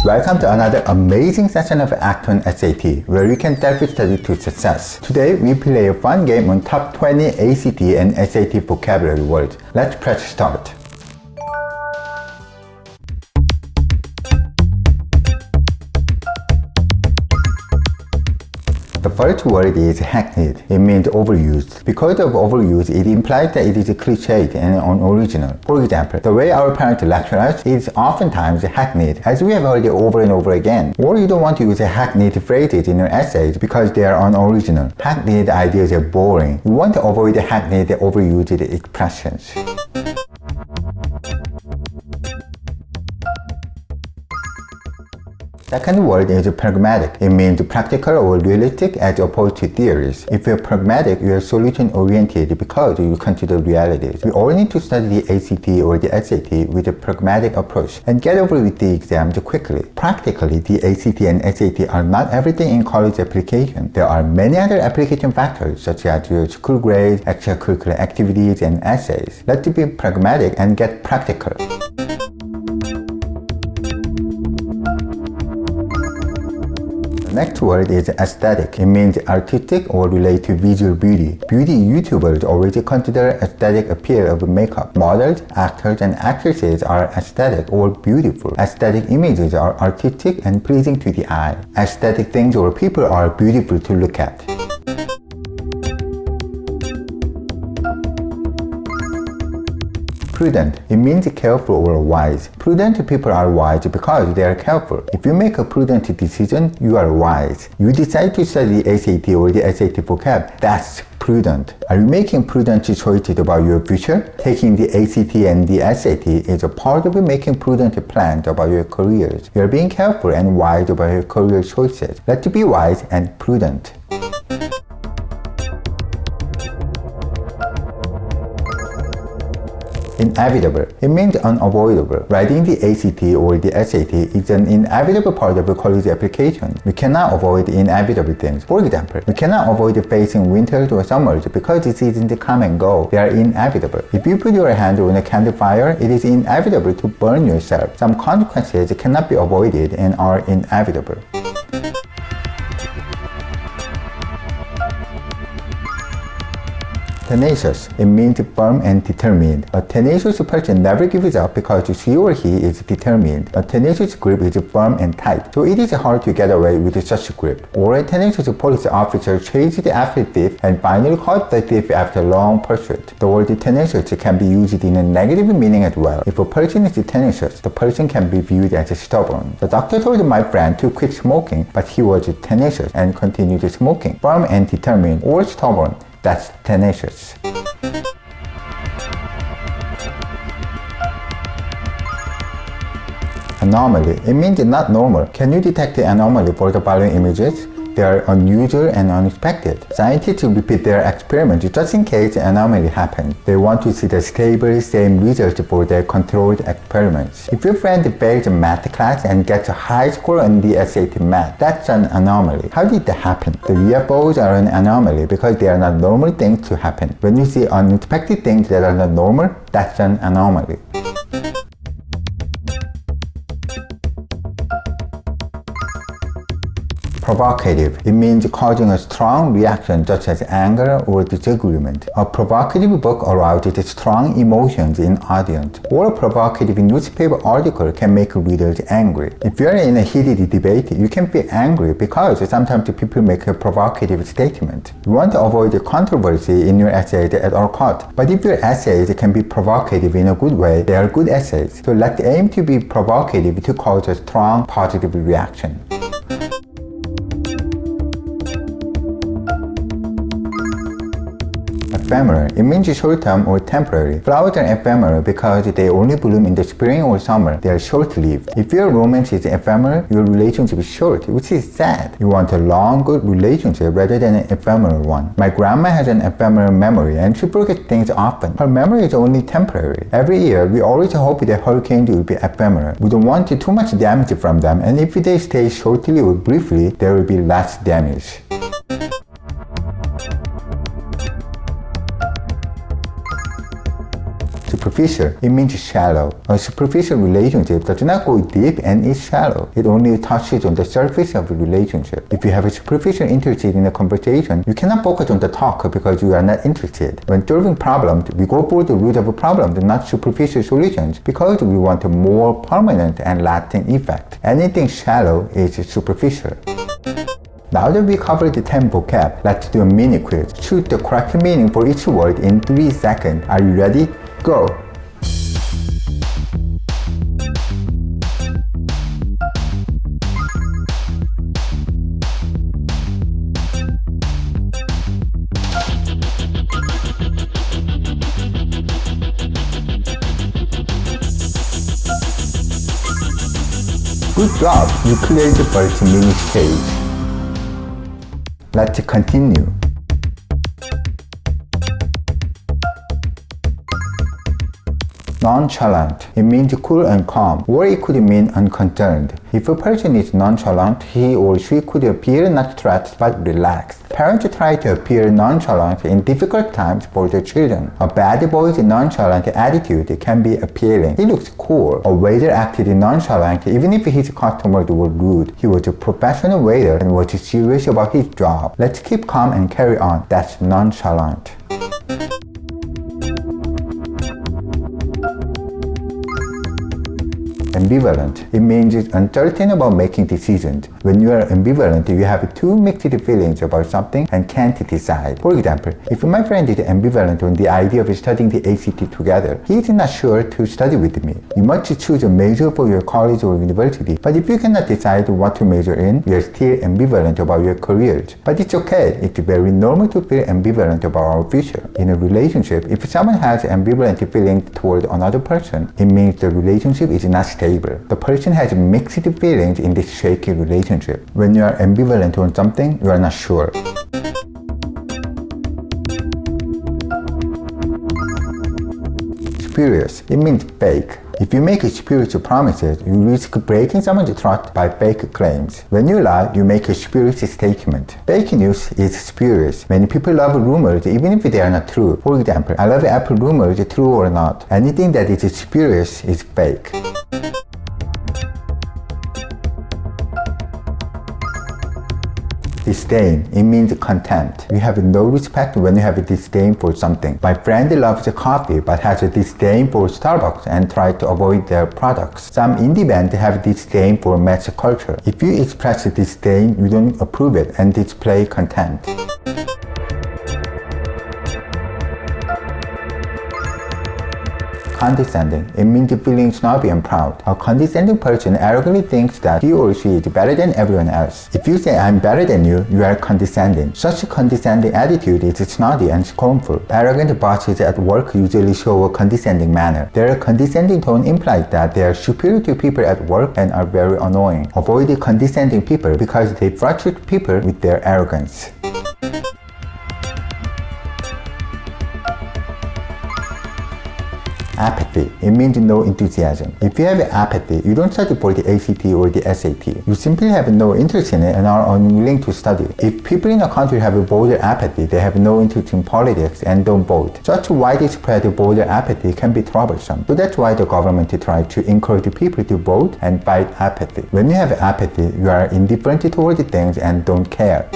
Welcome to another amazing session of ACT SAT, where you can self-study to success. Today, we play a fun game on top 20 ACT and SAT vocabulary words. Let's press start. The first word is hackneyed. It means overused. Because of overuse, it implies that it is cliched and unoriginal. For example, the way our parents lecture us is oftentimes hackneyed, as we have heard it over and over again. Or you don't want to use hackneyed phrases in your essays because they are unoriginal. Hackneyed ideas are boring. You want to avoid hackneyed, overused expressions. Second word is pragmatic. It means practical or realistic as opposed to theories. If you're pragmatic, you are solution-oriented because you consider realities. We all need to study the ACT or the SAT with a pragmatic approach and get over with the exams quickly. Practically, the ACT and SAT are not everything in college application. There are many other application factors such as your school grades, extracurricular activities, and essays. Let's be pragmatic and get practical. Next word is aesthetic. It means artistic or related to visual beauty. Beauty YouTubers always consider aesthetic appeal of makeup. Models, actors, and actresses are aesthetic or beautiful. Aesthetic images are artistic and pleasing to the eye. Aesthetic things or people are beautiful to look at. Prudent. It means careful or wise. Prudent people are wise because they are careful. If you make a prudent decision, you are wise. You decide to study the ACT or the SAT vocab, that's prudent. Are you making prudent choices about your future? Taking the ACT and the SAT is a part of making prudent plans about your careers. You are being careful and wise about your career choices. Let's be wise and prudent. Inevitable. It means unavoidable. Writing the ACT or the SAT is an inevitable part of a college application. We cannot avoid inevitable things. For example, we cannot avoid facing winters or summers because the seasons come and go. They are inevitable. If you put your hand on a campfire, it is inevitable to burn yourself. Some consequences cannot be avoided and are inevitable. Tenacious. It means firm and determined. A tenacious person never gives up because she or he is determined. A tenacious grip is firm and tight, so it is hard to get away with such a grip. Or a tenacious police officer chased after a thief and finally caught the thief after a long pursuit. The word tenacious can be used in a negative meaning as well. If a person is tenacious, the person can be viewed as stubborn. The doctor told my friend to quit smoking, but he was tenacious and continued smoking. Firm and determined or stubborn. That's tenacious. Anomaly. It means not normal. Can you detect the anomaly for the following images? They are unusual and unexpected. Scientists repeat their experiments just in case an anomaly happens. They want to see the stable, same results for their controlled experiments. If your friend fails a math class and gets a high score on the SAT math, that's an anomaly. How did that happen? The UFOs are an anomaly because they are not normal things to happen. When you see unexpected things that are not normal, that's an anomaly. Provocative. It means causing a strong reaction such as anger or disagreement. A provocative book arouses strong emotions in audience. Or a provocative newspaper article can make readers angry. If you are in a heated debate, you can be angry because sometimes people make a provocative statement. You want to avoid controversy in your essays at all costs. But if your essays can be provocative in a good way, they are good essays. So let's aim to be provocative to cause a strong positive reaction. Ephemeral. It means short-term or temporary. Flowers are ephemeral because they only bloom in the spring or summer. They are short-lived. If your romance is ephemeral, your relationship is short, which is sad. You want a long, good relationship rather than an ephemeral one. My grandma has an ephemeral memory and she forgets things often. Her memory is only temporary. Every year, we always hope that hurricanes will be ephemeral. We don't want too much damage from them, and if they stay shortly or briefly, there will be less damage. superficial, it means shallow. A superficial relationship does not go deep and is shallow. It only touches on the surface of a relationship. If you have a superficial interest in a conversation, you cannot focus on the talk because you are not interested. When solving problems, we go for the root of a problem, not superficial solutions, because we want a more permanent and lasting effect. Anything shallow is superficial. Now that we covered the 10 vocab, let's do a mini quiz. Choose the correct meaning for each word in 3 seconds. Are you ready? Go! Good job! You cleared the first mini stage. Let's continue. Nonchalant. It means cool and calm, or it could mean unconcerned. If a person is nonchalant, he or she could appear not stressed but relaxed. Parents try to appear nonchalant in difficult times for their children. A bad boy's nonchalant attitude can be appealing. He looks cool. A waiter acted nonchalant even if his customers were rude. He was a professional waiter and was serious about his job. Let's keep calm and carry on. That's nonchalant. Ambivalent. It means uncertain about making decisions. When you are ambivalent, you have two mixed feelings about something and can't decide. For example, if my friend is ambivalent on the idea of studying the ACT together, he is not sure to study with me. You must choose a major for your college or university, but if you cannot decide what to major in, you are still ambivalent about your careers. But it's okay. It's very normal to feel ambivalent about our future. In a relationship, if someone has ambivalent feelings toward another person, it means the relationship is not stable. The person has mixed feelings in this shaky relationship. When you are ambivalent on something, you are not sure. Spurious. It means fake. If you make spurious promises, you risk breaking someone's trust by fake claims. When you lie, you make a spurious statement. Fake news is spurious. Many people love rumors even if they are not true. For example, I love Apple rumors, true or not. Anything that is spurious is fake. Disdain. It means contempt. You have no respect when you have a disdain for something. My friend loves coffee but has a disdain for Starbucks and tries to avoid their products. Some indie bands have disdain for mass culture. If you express disdain, you don't approve it and display contempt. Condescending. It means feeling snobby and proud. A condescending person arrogantly thinks that he or she is better than everyone else. If you say I'm better than you, you are condescending. Such a condescending attitude is snotty and scornful. Arrogant bosses at work usually show a condescending manner. Their condescending tone implies that they are superior to people at work and are very annoying. Avoid condescending people because they frustrate people with their arrogance. Apathy. It means no enthusiasm. If you have apathy, you don't study for the ACT or the SAT. You simply have no interest in it and are unwilling to study. If people in a country have voter apathy, they have no interest in politics and don't vote. Such widespread voter apathy can be troublesome. So that's why the government tries to encourage people to vote and fight apathy. When you have apathy, you are indifferent toward things and don't care.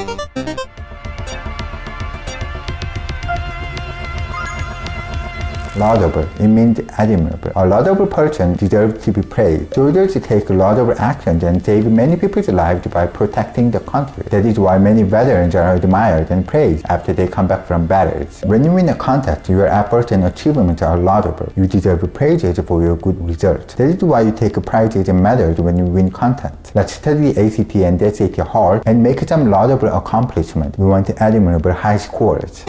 Laudable. It means admirable. A laudable person deserves to be praised. Soldiers take laudable actions and save many people's lives by protecting the country. That is why many veterans are admired and praised after they come back from battles. When you win a contest, your efforts and achievements are laudable. You deserve praises for your good results. That is why you take prizes and medals when you win contests. Let's study ACT and SAT hard and make some laudable accomplishment. We want admirable high scores.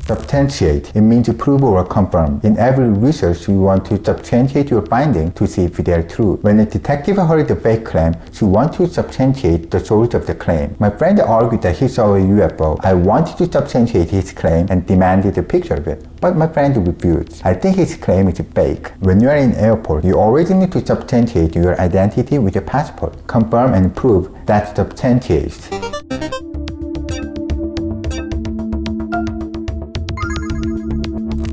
Substantiate. It means prove or confirm. In every research, you want to substantiate your findings to see if they are true. When a detective heard the fake claim, she wanted to substantiate the source of the claim. My friend argued that he saw a UFO. I wanted to substantiate his claim and demanded a picture of it. But my friend refused. I think his claim is fake. When you are in airport, you always need to substantiate your identity with your passport. Confirm and prove that substantiates.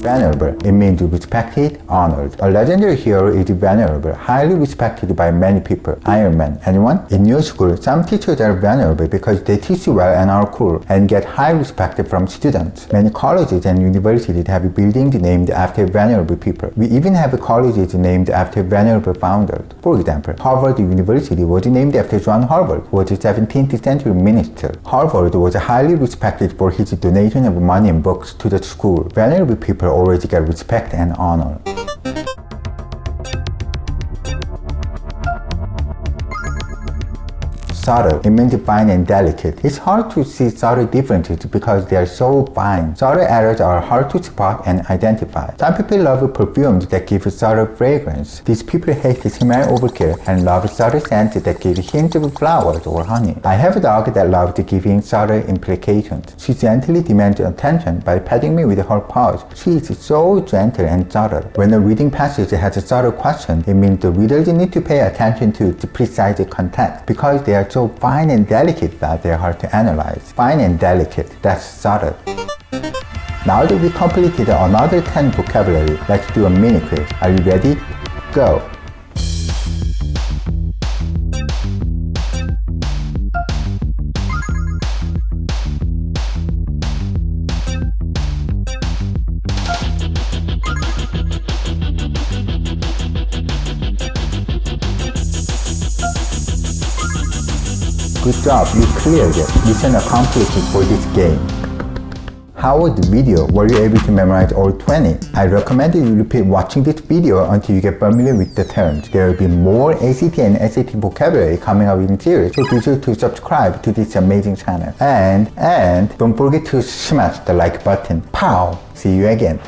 Venerable. It means respected, honored. A legendary hero is venerable, highly respected by many people. Iron Man. Anyone? In your school, some teachers are venerable because they teach you well and are cool and get high respect from students. Many colleges and universities have buildings named after venerable people. We even have colleges named after venerable founders. For example, Harvard University was named after John Harvard, who was a 17th century minister. Harvard was highly respected for his donation of money and books to the school. Venerable people always get respect and honor. Subtle. It means fine and delicate. It's hard to see subtle differences because they are so fine. Subtle errors are hard to spot and identify. Some people love perfumes that give subtle fragrance. These people hate smell overkill and love subtle scents that give hints of flowers or honey. I have a dog that loves giving subtle implications. She gently demands attention by patting me with her paws. She is so gentle and subtle. When a reading passage has a subtle question, it means the readers need to pay attention to the precise context because they are so fine and delicate that they are hard to analyze. Fine and delicate, that's subtle. Now that we completed another 10 vocabulary, let's do a mini quiz. Are you ready? Go! Good job, you cleared it. Mission accomplished for this game. How was the video? Were you able to memorize all 20? I recommend you repeat watching this video until you get familiar with the terms. There will be more ACT and SAT vocabulary coming up in series, so be sure to subscribe to this amazing channel. And don't forget to smash the like button. Pow! See you again.